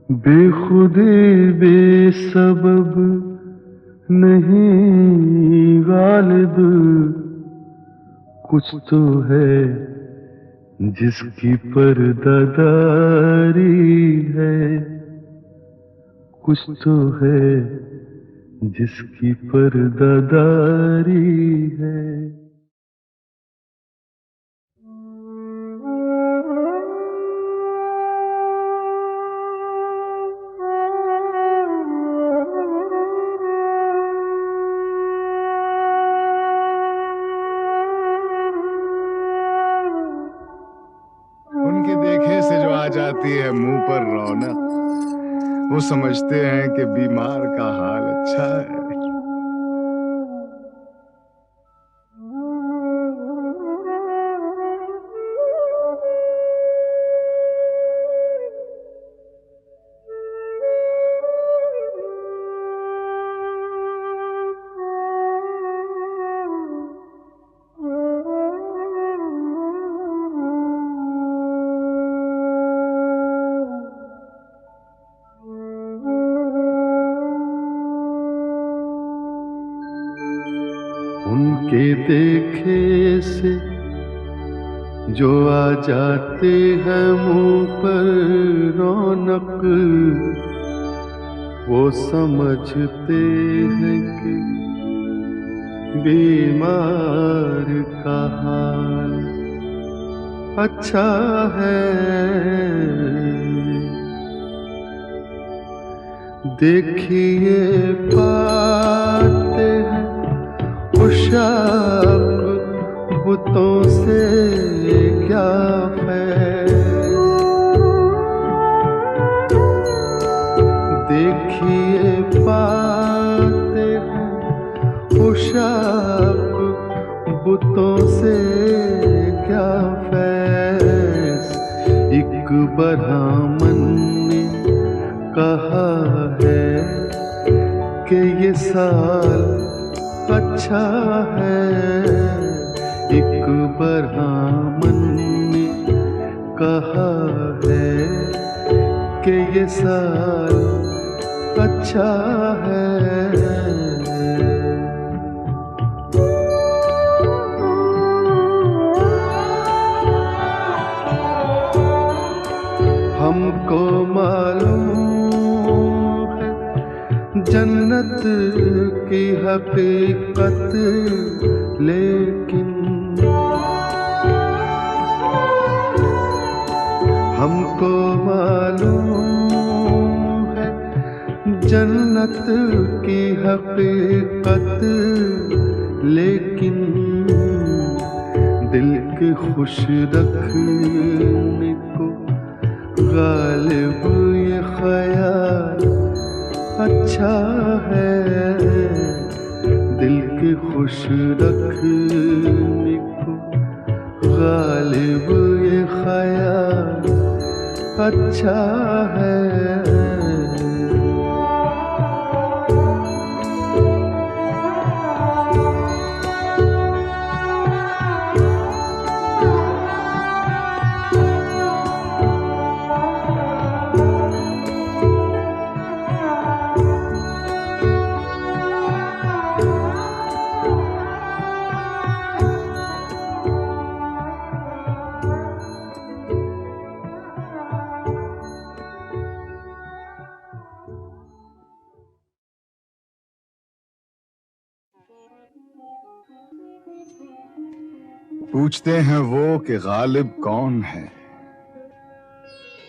S7: बेखुदी बेसबब नहीं गालिब, कुछ तो है जिसकी पर्दादारी है, कुछ तो है जिसकी पर्दादारी है।
S8: आ जाती है मुंह पर रौनक। वो समझते हैं कि बीमार का हाल अच्छा है।
S7: उनके देखे से जो आ जाते हैं मुंह पर रौनक, वो समझते हैं कि बीमार का हाल अच्छा है। देखिए पाते हैं उशाक बुतों से क्या फैज़। देखिए पाते हैं उशाक बुतों से क्या फैज़। एक ब्राह्मण ने कहा है कि ये साल अच्छा है। एक ब्राह्मण ने कहा है कि ये साल अच्छा है। हमको मालूम जन्नत की हकीकत, लेकिन हमको मालूम है जन्नत की हकीकत, लेकिन दिल के खुश रखने को गालिब ये ख्याल अच्छा है। दिल के खुश रखने को गालिब ये ख्याल अच्छा है।
S8: पूछते हैं वो कि गालिब कौन है,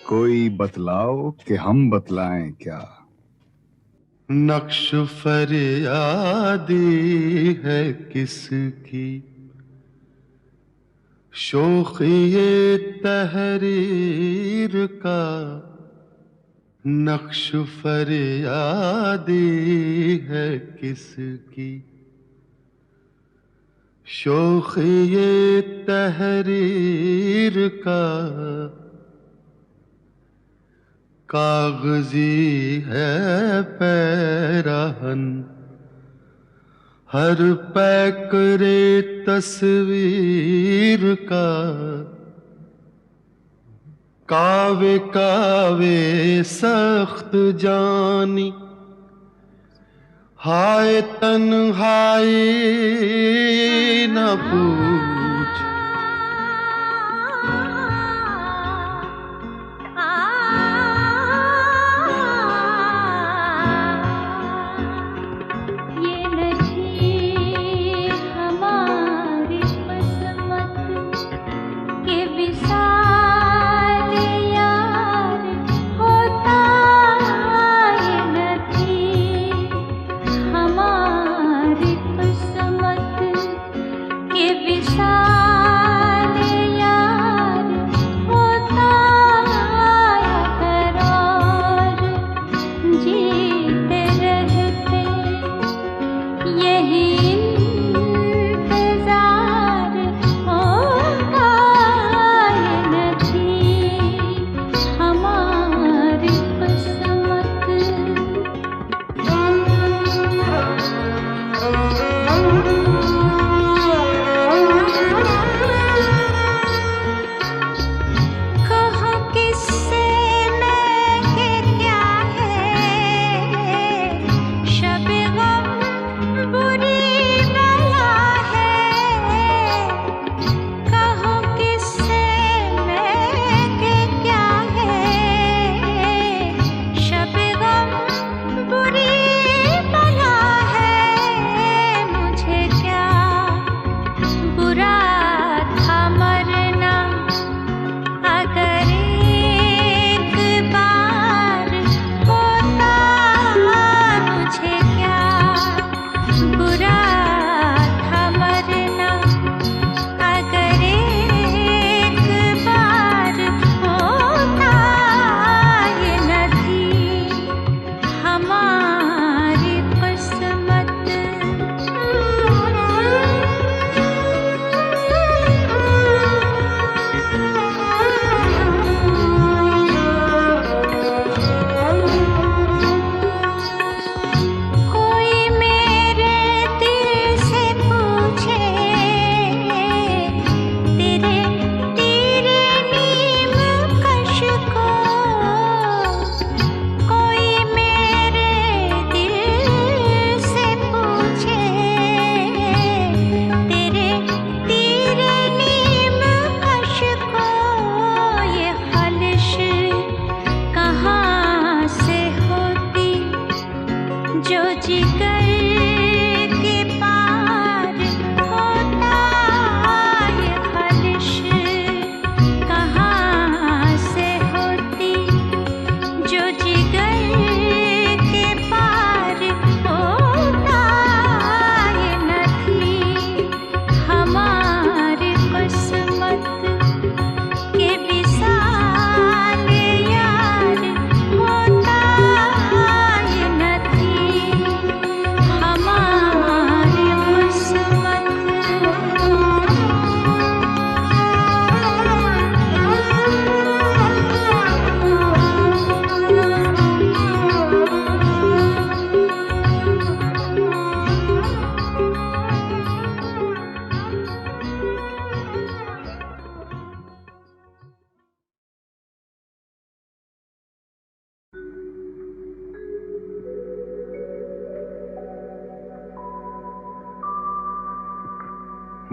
S8: कोई बतलाओ कि हम बतलाएं क्या।
S7: नक्श फरियादी है किसकी, शोखिए तहरीर का। नक्श फरियादी है किसकी, शोखिए तहरीर का। कागजी है पैराहन हर पैकरे तस्वीर का। कावे कावे सख्त जानी हाय तन्हाई न पूछ।
S2: ये नहीं हमारी किस्मत के विसाल यार होता। ये नहीं हमारी किस्मत के विसाल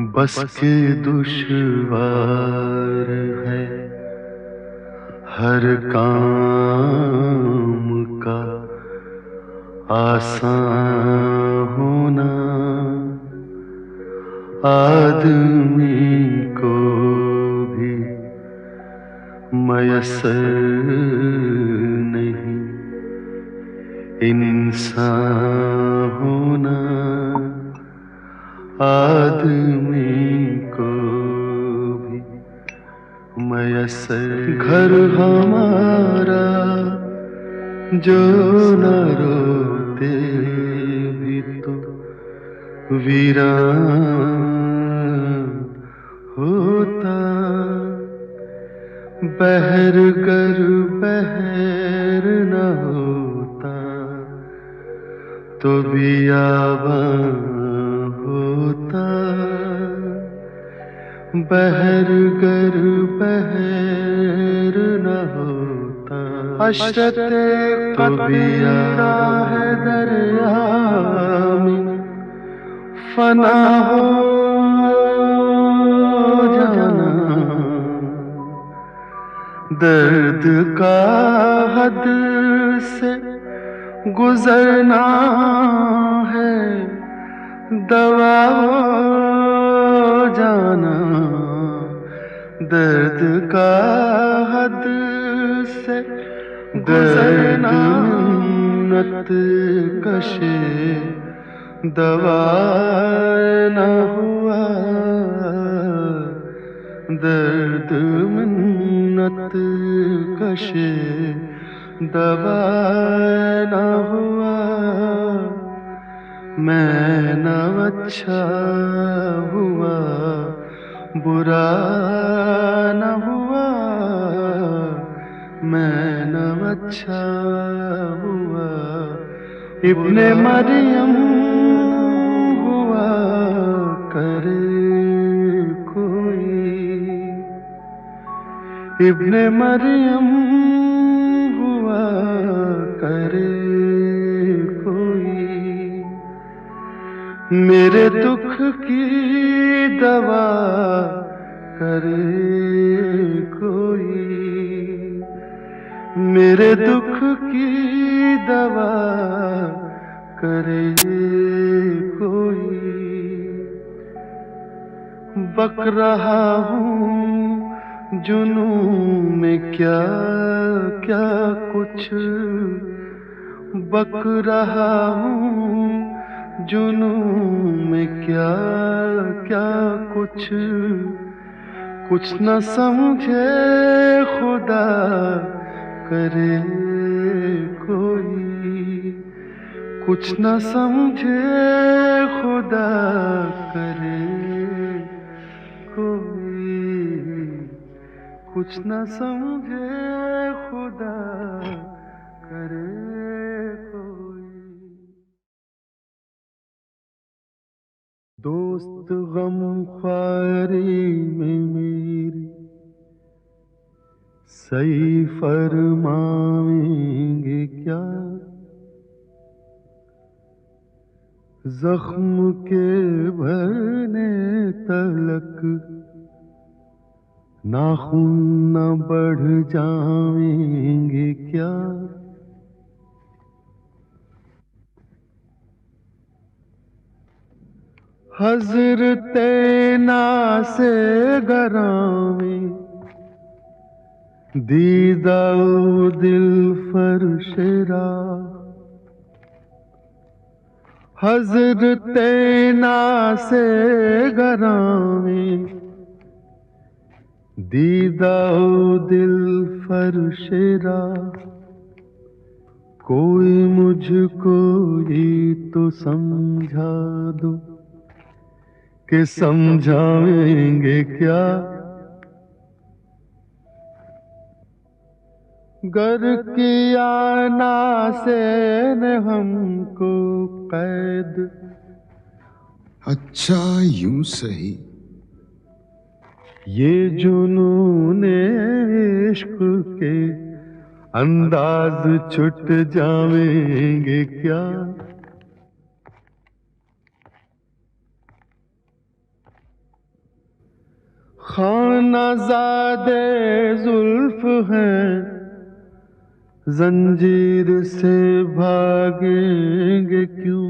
S7: बस के दुश्वार है हर काम का आसान होना, आदमी को भी मयस्सर नहीं इंसान होना, आदमी को भी मयस्सर। घर हमारा जो न रोते भी तो वीरान होता, बहर गर बहर न होता तो बियाबान होता, बहर गर बहर न होता। अशरते तो बिया है दरिया में फना हो जाना, दर्द का हद से गुजरना है दवा हो जाना, दर्द का हद से गुजरना, मिन्नत कशे दवा न हुआ, दर्द मिन्नत कशे दवा न हुआ। मैं न अच्छा हुआ बुरा न हुआ, मैं न अच्छा हुआ इब्ने मरियम हुआ करे कोई, इब्ने मरियम हुआ करे कोई, मेरे दुख की दवा करे कोई, मेरे दुख की दवा करे कोई। बक रहा हूँ जुनू में क्या क्या कुछ, बक रहा हूँ जुनू में क्या क्या कुछ, कुछ न समझे खुदा करे कोई, कुछ न समझे खुदा करे कोई, कुछ न समझे खुदा करे कोई। दोस्त गम ख्वारी में मेरी सही फरमाएंगे क्या, जख्म के भरने तलक नाखून न बढ़ जाएंगे क्या, हज़रते नासे गरामे दीदाओ दिल फरशरा, हज़रते नासे गरामे दीदाओ दिल फरशरा, कोई मुझको ही तो समझा दो कि समझाएंगे क्या, गर किया नासे ने हमको कैद।
S8: अच्छा यूं सही,
S7: ये जुनूने इश्क के अंदाज छुट जाएंगे क्या, खानाज़ादे जुल्फ हैं, जंजीर से भागेंगे क्यों?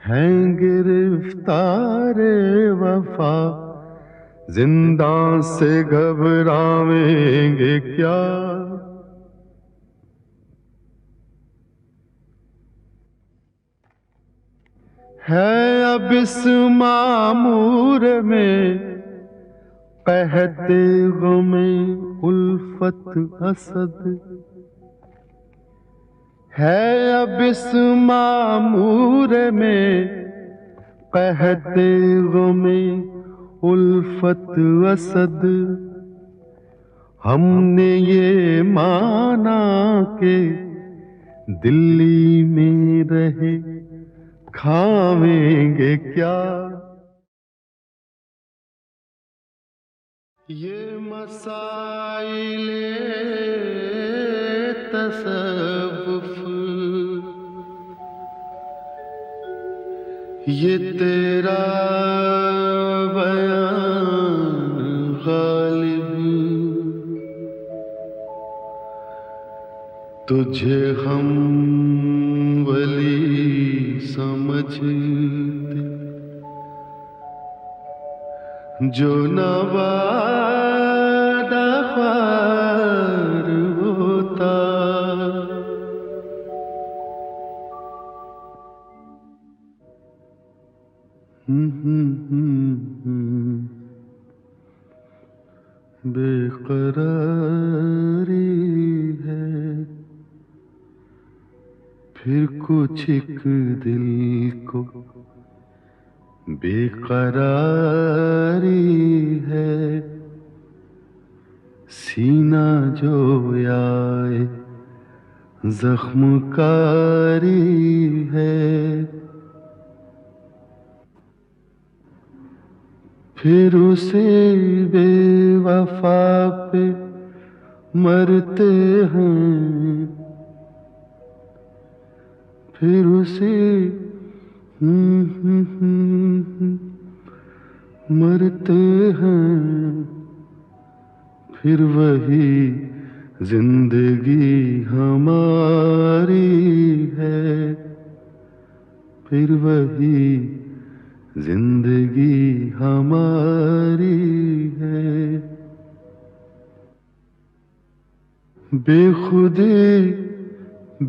S7: हैं गिरफ्तारे वफा, जिंदा से घबरावेंगे क्या? है अब इस मामूर में कहते गमे उल्फत असद, है अब इस मामूर में कहते गमे उल्फत असद। हमने ये माना के दिल्ली में रहे खावेंगे क्या? ये मसाइले तसव्वुफ, ये तेरा बयान गालिब, तुझे हम वली समझते जो नवादा ख्वार होता। बेकरारी है फिर कुछ एक दिल को, बेकरारी है सीना जो आए जख्मकारी है। फिर उसे बेवफा पे मरते हैं, फिर उसे मरते हैं, फिर वही जिंदगी हमारी है, फिर वही जिंदगी हमारी है। बेखुदे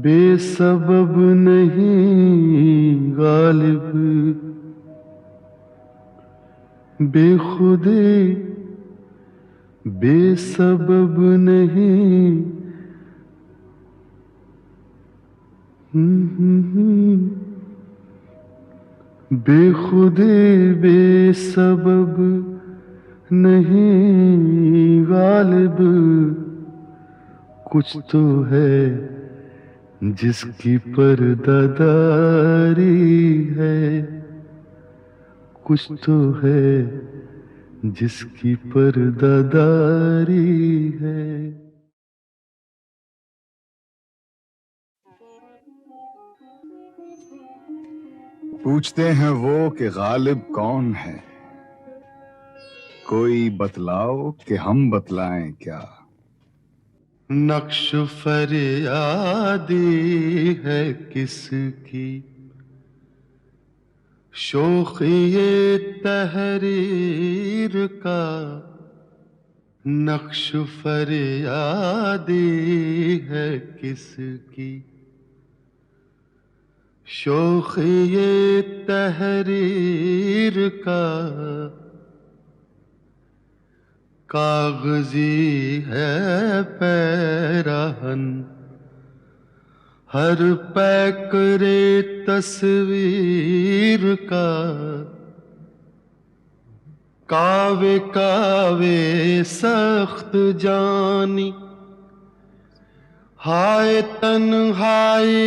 S7: बेसबब नहीं गालिब, बेखुदे बेसबब नहीं, बेखुदे बेसबब नहीं गालिब, कुछ तो है जिसकी पर्दादारी है, कुछ तो है जिसकी पर्दादारी है।
S8: पूछते हैं वो कि गालिब कौन है, कोई बतलाओ कि हम बतलाएं क्या?
S7: नक्श फरियादी है किसकी, शोखिए तहरीर का। नक्श फरियादी है किसकी, शोखिए तहरीर का। कागजी है पैराहन हर पैकरे तस्वीर का। कावे कावे सख्त जानी हाय तन्हाई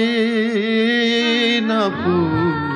S7: न पूछ,